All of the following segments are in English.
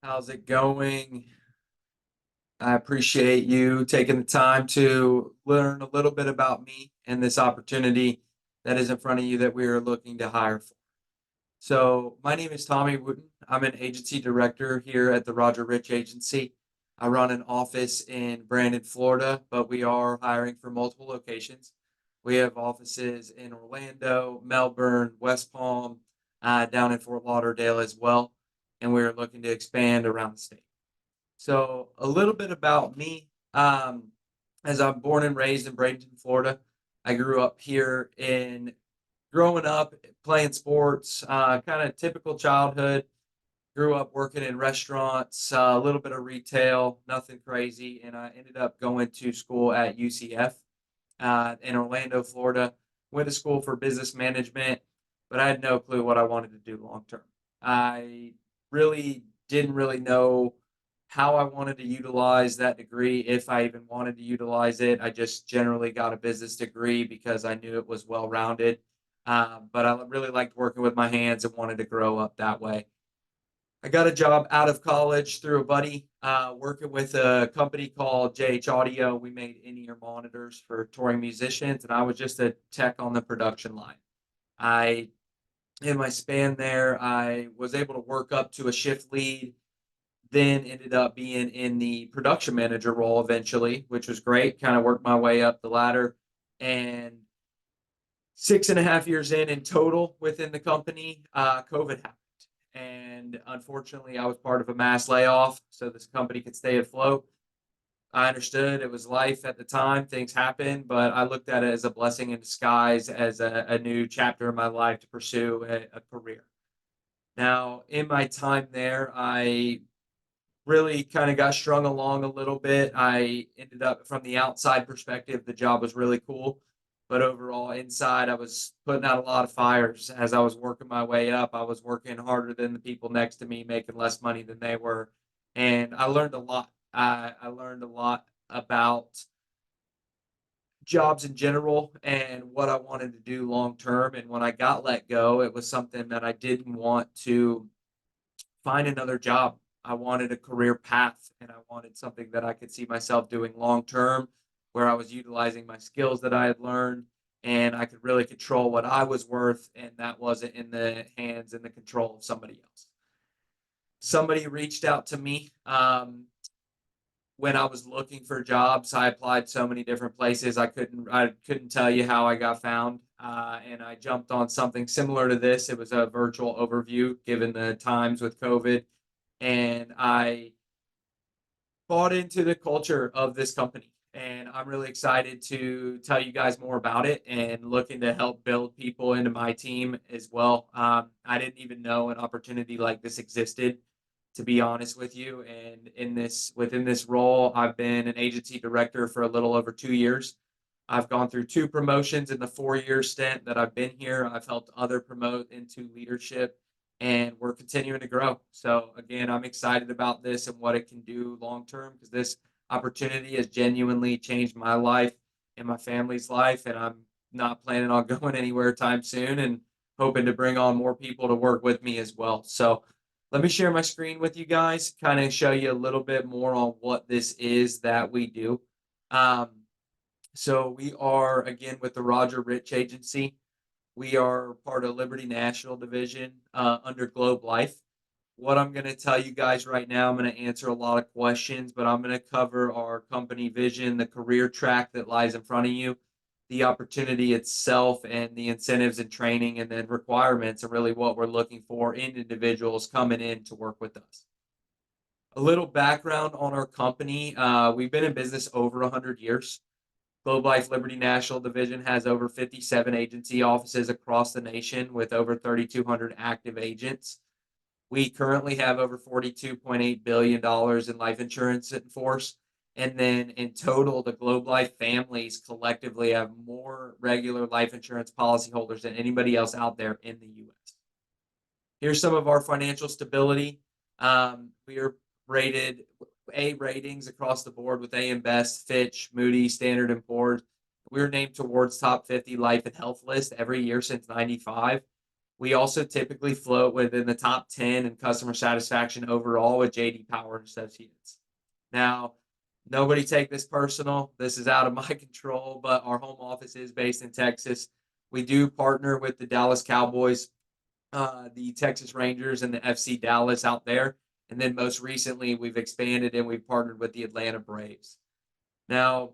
How's it going? I appreciate you taking the time to learn a little bit about me and this opportunity that is in front of you that we are looking to hire for. So, my name is Tommy Wooten. I'm an agency director here at the Roger Rich Agency. I run an office in Brandon, Florida, but we are hiring for multiple locations. We have offices in Orlando, Melbourne, West Palm, down in Fort Lauderdale as well, and we're looking to expand around the state. So a little bit about me. As I'm born and raised in Bradenton, Florida, I grew up here in growing up playing sports, kind of typical childhood. Grew up working in restaurants, a little bit of retail, nothing crazy, and I ended up going to school at UCF in Orlando, Florida. Went to school for business management, but I had no clue what I wanted to do long term. I really didn't really know how I wanted to utilize that degree, if I even wanted to utilize it. I just generally got a business degree because I knew it was well rounded. But I really liked working with my hands and wanted to grow up that way. I got a job out of college through a buddy working with a company called JH Audio. We made in-ear monitors for touring musicians, and I was just a tech on the production line. I, in my span there, I was able to work up to a shift lead, then ended up being in the production manager role eventually, which was great. Kind of worked my way up the ladder. And 6.5 years in total within the company, COVID happened. And unfortunately, I was part of a mass layoff so this company could stay afloat. I understood it was life at the time, things happened, but I looked at it as a blessing in disguise, as a new chapter in my life to pursue a career. Now, in my time there, I really kind of got strung along a little bit. I ended up, from the outside perspective, the job was really cool. But overall, inside, I was putting out a lot of fires as I was working my way up. I was working harder than the people next to me, making less money than they were. And I learned a lot. I learned a lot about jobs in general and what I wanted to do long term. And when I got let go, it was something that I didn't want to find another job. I wanted a career path and I wanted something that I could see myself doing long term, where I was utilizing my skills that I had learned and I could really control what I was worth. And that wasn't in the hands and the control of somebody else. Somebody reached out to me when I was looking for jobs. I applied so many different places. I couldn't tell you how I got found. And I jumped on something similar to this. It was a virtual overview given the times with COVID, and I bought into the culture of this company. And I'm really excited to tell you guys more about it and looking to help build people into my team as well. I didn't even know an opportunity like this existed, to be honest with you. And within this role, I've been an agency director for a little over 2 years. I've gone through two promotions in the 4 year stint that I've been here. I've helped other promote into leadership, and we're continuing to grow. So again, I'm excited about this and what it can do long term, because this opportunity has genuinely changed my life and my family's life, and I'm not planning on going anywhere time soon, and hoping to bring on more people to work with me as well. So let me share my screen with you guys, kind of show you a little bit more on what this is that we do. Um, so we are again with the Roger Rich Agency. We are part of Liberty National Division under Globe Life. What I'm going to tell you guys right now, I'm going to answer a lot of questions, but I'm going to cover our company vision, the career track that lies in front of you, the opportunity itself, and the incentives and training, and then requirements, and really what we're looking for in individuals coming in to work with us. A little background on our company. We've been in business over 100 years. Globe Life Liberty National Division has over 57 agency offices across the nation with over 3,200 active agents. We currently have over $42.8 billion in life insurance in force. And then in total, the Globe Life families collectively have more regular life insurance policyholders than anybody else out there in the US. Here's some of our financial stability. We are rated A ratings across the board with AM Best, Fitch, Moody, Standard and Poor's. We were named towards top 50 life and health list every year since '95. We also typically float within the top 10 in customer satisfaction overall with JD Power and Associates. Now, nobody take this personal. This is out of my control, but our home office is based in Texas. We do partner with the Dallas Cowboys, the Texas Rangers, and the FC Dallas out there. And then most recently, we've expanded and we've partnered with the Atlanta Braves. Now,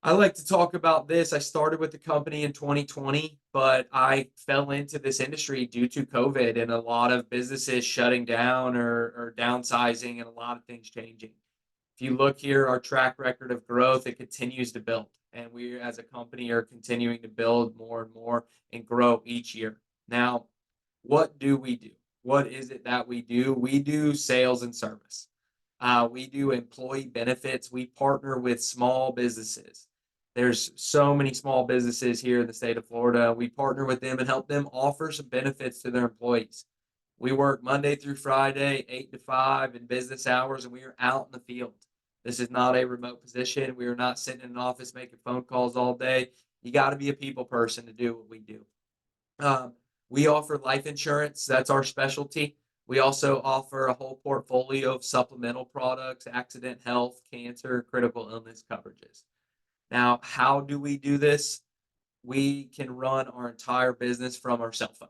I like to talk about this. I started with the company in 2020, but I fell into this industry due to COVID and a lot of businesses shutting down or downsizing and a lot of things changing. If you look here, our track record of growth, it continues to build. And we as a company are continuing to build more and more and grow each year. Now, what do we do? What is it that we do? We do sales and service. We do employee benefits. We partner with small businesses. There's so many small businesses here in the state of Florida. We partner with them and help them offer some benefits to their employees. We work Monday through Friday, 8 to 5 in business hours, and we are out in the field. This is not a remote position. We are not sitting in an office making phone calls all day. You got to be a people person to do what we do. Um, we offer life insurance. That's our specialty. We also offer a whole portfolio of supplemental products, accident, health, cancer, critical illness coverages. Now, how do we do this? We can run our entire business from our cell phone.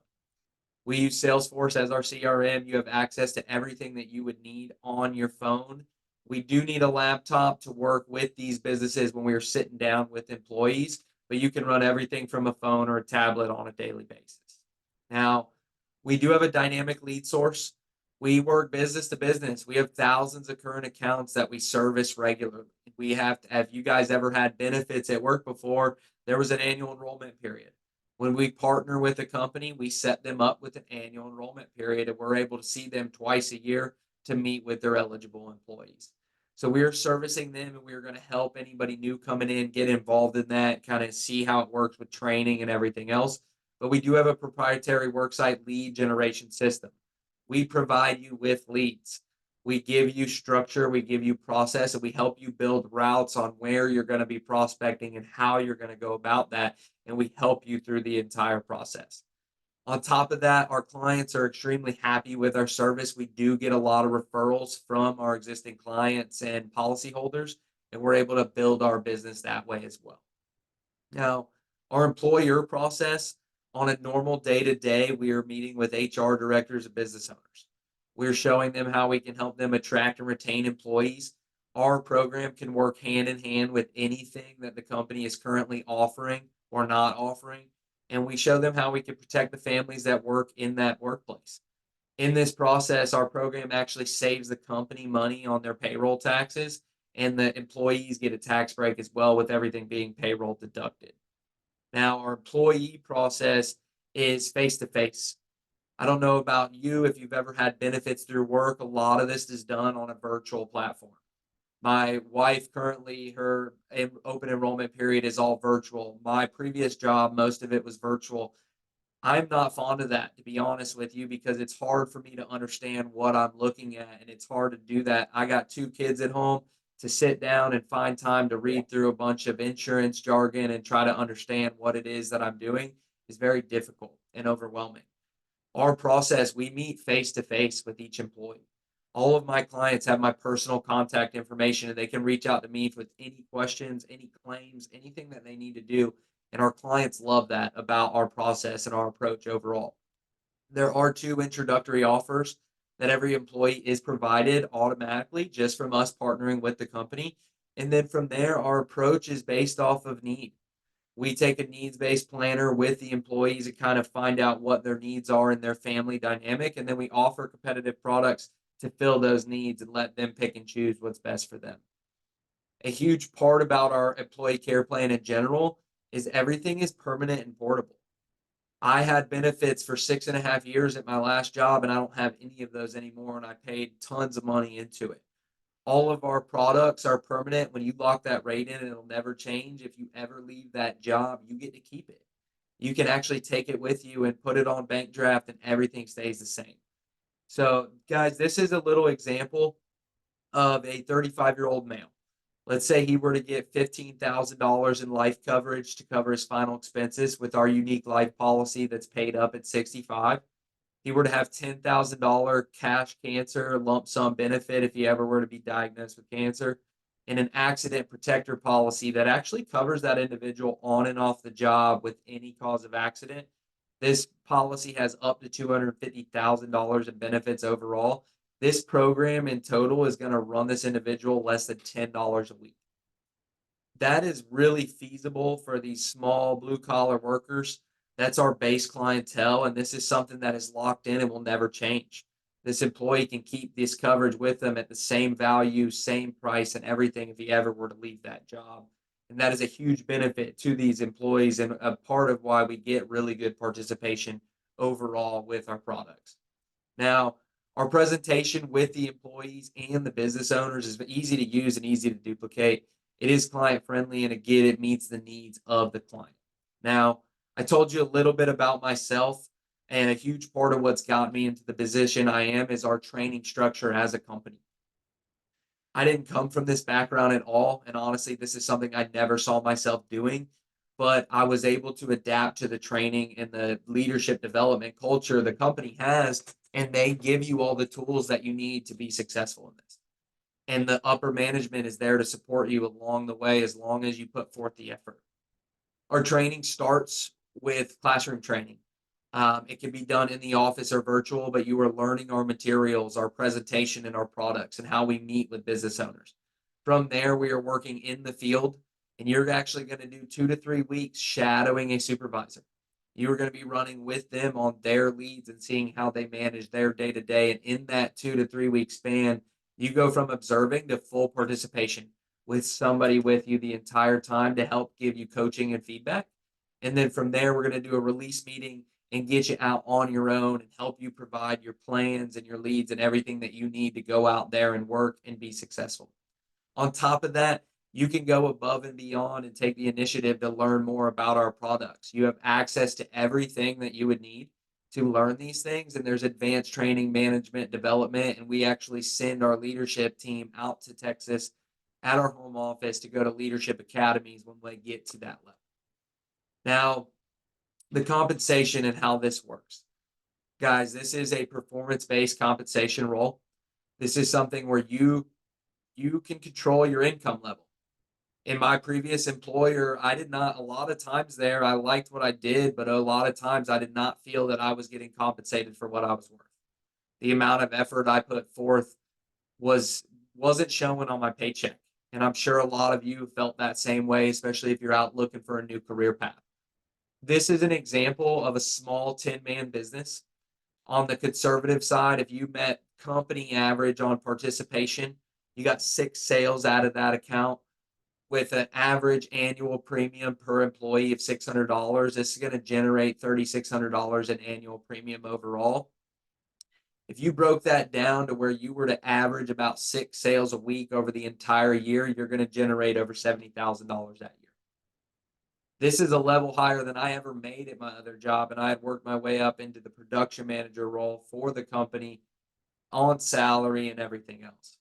We use Salesforce as our CRM. You have access to everything that you would need on your phone. We do need a laptop to work with these businesses when we are sitting down with employees, but you can run everything from a phone or a tablet on a daily basis. Now, we do have a dynamic lead source. We work business to business. We have thousands of current accounts that we service regularly. We have to, have you guys ever had benefits at work before? There was an annual enrollment period. When we partner with a company, we set them up with an annual enrollment period, and we're able to see them twice a year to meet with their eligible employees. So we are servicing them, and we are going to help anybody new coming in get involved in that, kind of see how it works with training and everything else. But we do have a proprietary worksite lead generation system. We provide you with leads. We give you structure, we give you process, and we help you build routes on where you're going to be prospecting and how you're going to go about that. And we help you through the entire process. On top of that, our clients are extremely happy with our service. We do get a lot of referrals from our existing clients and policyholders, and we're able to build our business that way as well. Now, our employer process, on a normal day to day, we are meeting with HR directors and business owners. We're showing them how we can help them attract and retain employees. Our program can work hand in hand with anything that the company is currently offering or not offering. And we show them how we can protect the families that work in that workplace. In this process, our program actually saves the company money on their payroll taxes, and the employees get a tax break as well with everything being payroll deducted. Now, our employee process is face to face. I don't know about you if you've ever had benefits through work. A lot of this is done on a virtual platform. My wife currently, her open enrollment period is all virtual. My previous job, most of it was virtual. I'm not fond of that, to be honest with you, because it's hard for me to understand what I'm looking at, and it's hard to do that. I got two kids at home. To sit down and find time to read through a bunch of insurance jargon and try to understand what it is that I'm doing is very difficult and overwhelming. Our process, we meet face to face with each employee. All of my clients have my personal contact information, and they can reach out to me with any questions, any claims, anything that they need to do. And our clients love that about our process and our approach overall. There are two introductory offers that every employee is provided automatically just from us partnering with the company. And then from there, our approach is based off of need. We take a needs based planner with the employees to kind of find out what their needs are in their family dynamic. And then we offer competitive products to fill those needs and let them pick and choose what's best for them. A huge part about our employee care plan in general is everything is permanent and portable. I had benefits for 6.5 years at my last job, and I don't have any of those anymore. And I paid tons of money into it. All of our products are permanent. When you lock that rate in, it'll never change. If you ever leave that job, you get to keep it. You can actually take it with you and put it on bank draft, and everything stays the same. So, guys, this is a little example of a 35-year-old male. Let's say he were to get $15,000 in life coverage to cover his final expenses with our unique life policy that's paid up at 65. He were to have $10,000 cash cancer lump sum benefit if he ever were to be diagnosed with cancer, and an accident protector policy that actually covers that individual on and off the job with any cause of accident. This policy has up to $250,000 in benefits overall. This program in total is going to run this individual less than $10 a week. That is really feasible for these small blue collar workers. That's our base clientele, and this is something that is locked in and will never change. This employee can keep this coverage with them at the same value, same price, and everything if he ever were to leave that job. And that is a huge benefit to these employees and a part of why we get really good participation overall with our products. Now, our presentation with the employees and the business owners is easy to use and easy to duplicate. It is client friendly, and again, it meets the needs of the client. Now, I told you a little bit about myself, and a huge part of what's got me into the position I am is our training structure as a company. I didn't come from this background at all, and honestly, this is something I never saw myself doing, but I was able to adapt to the training and the leadership development culture the company has, and they give you all the tools that you need to be successful in this. And the upper management is there to support you along the way as long as you put forth the effort. Our training starts with classroom training. It can be done in the office or virtual, but you are learning our materials, our presentation, and our products and how we meet with business owners. From there, we are working in the field, and you're actually going to do 2 to 3 weeks shadowing a supervisor. You are going to be running with them on their leads and seeing how they manage their day to day. And in that 2 to 3 week span, you go from observing to full participation with somebody with you the entire time to help give you coaching and feedback. And then from there, we're going to do a release meeting and get you out on your own and help you provide your plans and your leads and everything that you need to go out there and work and be successful. On top of that, you can go above and beyond and take the initiative to learn more about our products. You have access to everything that you would need to learn these things, and there's advanced training, management, development, and we actually send our leadership team out to Texas at our home office to go to leadership academies when they get to that level. Now, the compensation and how this works. Guys, this is a performance-based compensation role. This is something where you can control your income level. In my previous employer, I did not, a lot of times there, I liked what I did, but a lot of times I did not feel that I was getting compensated for what I was worth. The amount of effort I put forth wasn't showing on my paycheck. And I'm sure a lot of you felt that same way, especially if you're out looking for a new career path. This is an example of a small 10-man business. On the conservative side, if you met company average on participation, you got 6 sales out of that account with an average annual premium per employee of $600. This is going to generate $3,600 in annual premium overall. If you broke that down to where you were to average about 6 sales a week over the entire year, you're going to generate over $70,000 that year. This is a level higher than I ever made at my other job, and I had worked my way up into the production manager role for the company on salary and everything else.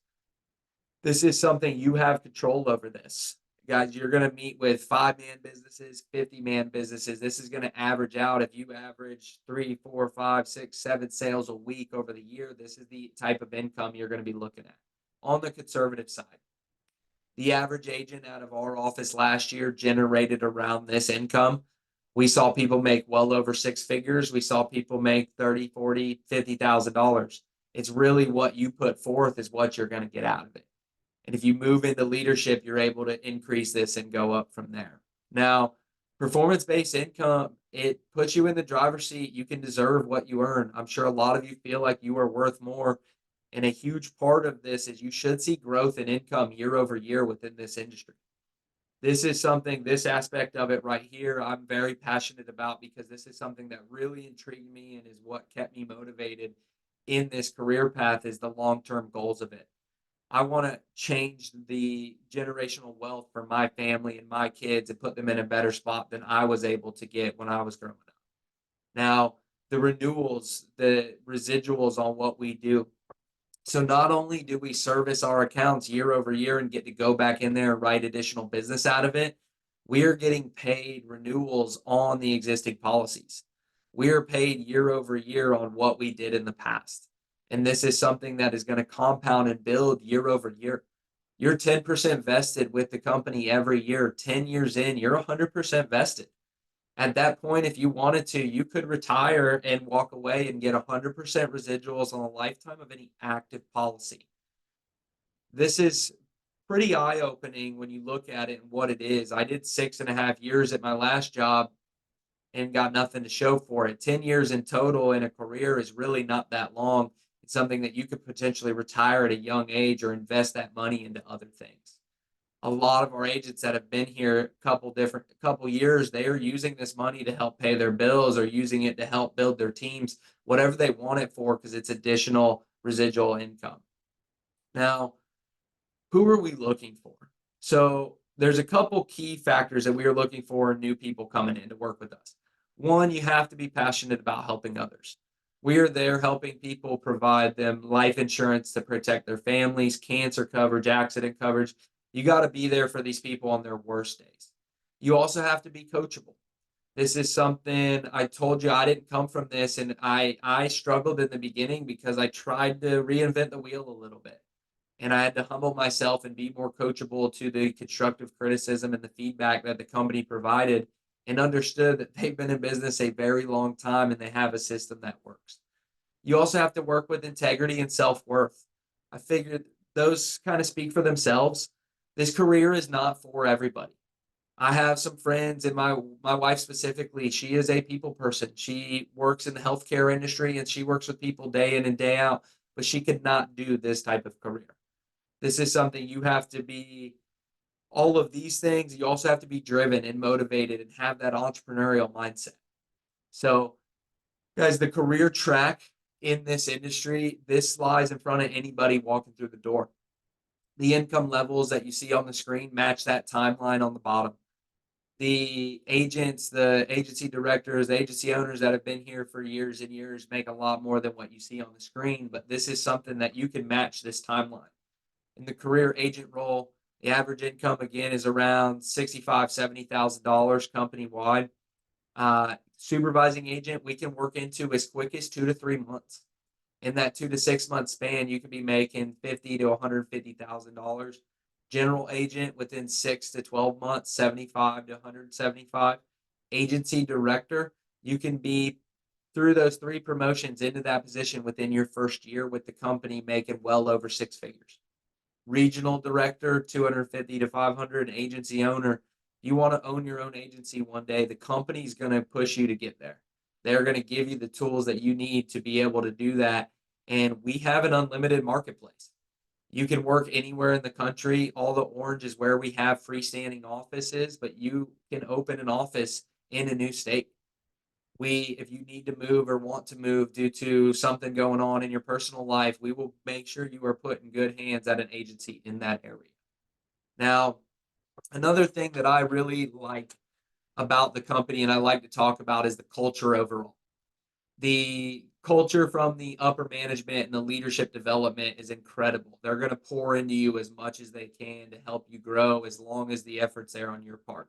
This is something you have control over this. Guys, you're going to meet with 5-man businesses, 50-man businesses. This is going to average out. If you average 3, 4, 5, 6, 7 sales a week over the year, this is the type of income you're going to be looking at. On the conservative side, the average agent out of our office last year generated around this income. We saw people make well over 6 figures. We saw people make $30, $40, $50,000. It's really what you put forth is what you're going to get out of it. And if you move into leadership, you're able to increase this and go up from there. Now, performance-based income, it puts you in the driver's seat. You can deserve what you earn. I'm sure a lot of you feel like you are worth more. And a huge part of this is you should see growth in income year over year within this industry. This is something, this aspect of it right here, I'm very passionate about because this is something that really intrigued me and is what kept me motivated in this career path is the long-term goals of it. I want to change the generational wealth for my family and my kids and put them in a better spot than I was able to get when I was growing up. Now, the renewals, the residuals on what we do, So not only do we service our accounts year over year and get to go back in there and write additional business out of it, we are getting paid renewals on the existing policies. We are paid year over year on what we did in the past. And this is something that is going to compound and build year over year. You're 10% vested with the company every year. 10 years in, you're 100% vested. At that point, if you wanted to, you could retire and walk away and get 100% residuals on a lifetime of any active policy. This is pretty eye-opening when you look at it and what it is. I did 6.5 years at my last job and got nothing to show for it. 10 years in total in a career is really not that long. It's something that you could potentially retire at a young age or invest that money into other things. A lot of our agents that have been here a couple years, they are using this money to help pay their bills or using it to help build their teams, whatever they want it for, because it's additional residual income. Now, who are we looking for? So there's a couple key factors that we are looking for in new people coming in to work with us. One, you have to be passionate about helping others. We are there helping people, provide them life insurance to protect their families, cancer coverage, accident coverage. You got to be there for these people on their worst days. You also have to be coachable. This is something I told you I didn't come from this, and I struggled in the beginning because I tried to reinvent the wheel a little bit. And I had to humble myself and be more coachable to the constructive criticism and the feedback that the company provided, and understood that they've been in business a very long time and they have a system that works. You also have to work with integrity and self-worth. I figured those kind of speak for themselves. This career is not for everybody. I have some friends, and my wife specifically, she is a people person. She works in the healthcare industry and she works with people day in and day out, but she could not do this type of career. This is something you have to be all of these things. You also have to be driven and motivated and have that entrepreneurial mindset. So, guys, the career track in this industry, this lies in front of anybody walking through the door. The income levels that you see on the screen match that timeline on the bottom. The agents, the agency directors, the agency owners that have been here for years and years make a lot more than what you see on the screen, but this is something that you can match this timeline. In the career agent role, the average income again is around $65,000, $70,000 company wide. Supervising agent, we can work into as quick as 2 to 3 months. In that 2 to 6 month span, you can be making $50,000 to $150,000. General agent within 6 to 12 months, 75 to 175. Agency director, you can be through those three promotions into that position within your first year with the company, making well over six figures. Regional director, 250 to 500. Agency owner, you want to own your own agency one day, the company's going to push you to get there. They're going to give you the tools that you need to be able to do that. And we have an unlimited marketplace. You can work anywhere in the country. All the orange is where we have freestanding offices, but you can open an office in a new state. If you need to move or want to move due to something going on in your personal life, we will make sure you are put in good hands at an agency in that area. Now, another thing that I really like about the company and I like to talk about is the culture overall. The culture from the upper management and the leadership development is incredible. They're going to pour into you as much as they can to help you grow as long as the effort's there on your part.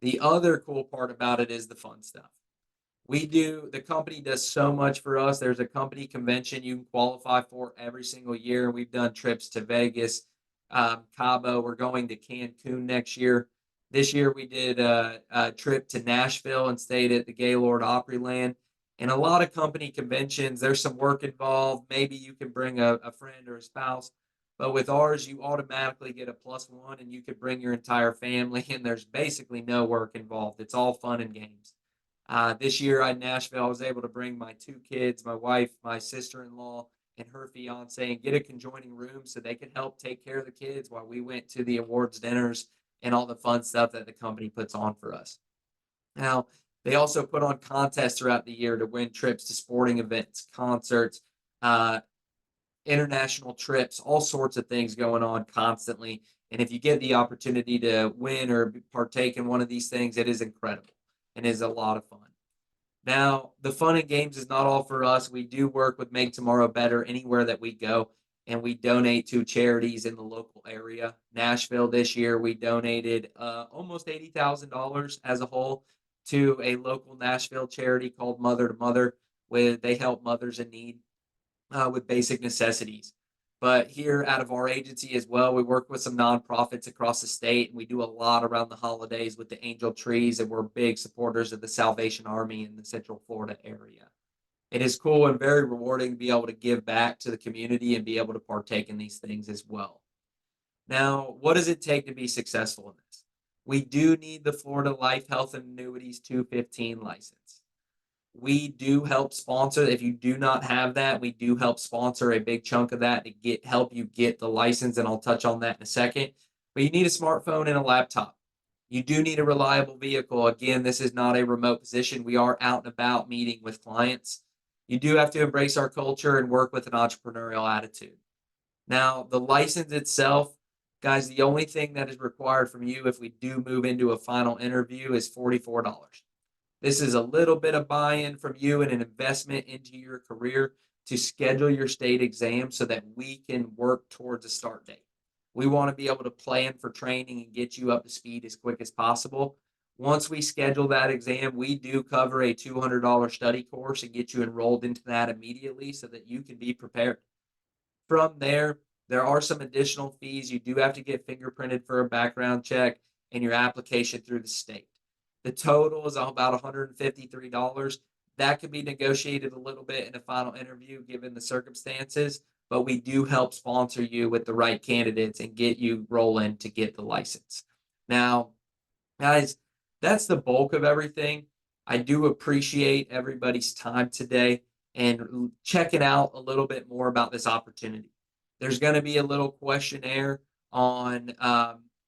The other cool part about it is the fun stuff. The company does so much for us. There's a company convention you can qualify for every single year. We've done trips to Vegas, Cabo. We're going to Cancun next year. This year we did a trip to Nashville and stayed at the Gaylord Opryland. And a lot of company conventions, there's some work involved. Maybe you can bring a friend or a spouse. But with ours, you automatically get a +1 and you could bring your entire family, and there's basically no work involved. It's all fun and games. This year in Nashville, I was able to bring my two kids, my wife, my sister-in-law, and her fiance, and get a conjoining room so they could help take care of the kids while we went to the awards dinners and all the fun stuff that the company puts on for us. Now, they also put on contests throughout the year to win trips to sporting events, concerts, uh, international trips, all sorts of things going on constantly. And if you get the opportunity to win or partake in one of these things, it is incredible and is a lot of fun. Now, the fun and games is not all for us. We do work with Make Tomorrow Better anywhere that we go. and we donate to charities in the local area. Nashville this year, we donated almost $80,000 as a whole to a local Nashville charity called Mother to Mother, where they help mothers in need with basic necessities. But here out of our agency as well, we work with some nonprofits across the state, and we do a lot around the holidays with the Angel Trees, and we're big supporters of the Salvation Army in the Central Florida area. It is cool and very rewarding to be able to give back to the community and be able to partake in these things as well. Now, what does it take to be successful in this? We do need the Florida Life Health and Annuities 215 license. We do help sponsor. If you do not have that, we do help sponsor a big chunk of that to help you get the license, and I'll touch on that in a second. But you need a smartphone and a laptop. You do need a reliable vehicle. Again, this is not a remote position. We are out and about meeting with clients. You do have to embrace our culture and work with an entrepreneurial attitude. Now, the license itself, guys, the only thing that is required from you if we do move into a final interview is $44. This is a little bit of buy-in from you and an investment into your career to schedule your state exam so that we can work towards a start date. We want to be able to plan for training and get you up to speed as quick as possible. Once we schedule that exam, we do cover a $200 study course and get you enrolled into that immediately so that you can be prepared. From there are some additional fees. You do have to get fingerprinted for a background check and your application through the state. The total is about $153. That could be negotiated a little bit in a final interview given the circumstances, but we do help sponsor you with the right candidates and get you rolling to get the license. Now, guys, that's the bulk of everything. I do appreciate everybody's time today and checking out a little bit more about this opportunity. There's going to be a little questionnaire on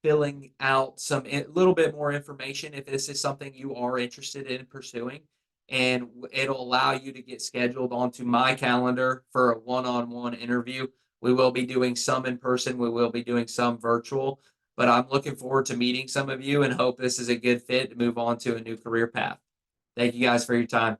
filling out a little bit more information if this is something you are interested in pursuing, and it'll allow you to get scheduled onto my calendar for a one-on-one interview. We will be doing some in person, we will be doing some virtual, but I'm looking forward to meeting some of you and hope this is a good fit to move on to a new career path. Thank you guys for your time.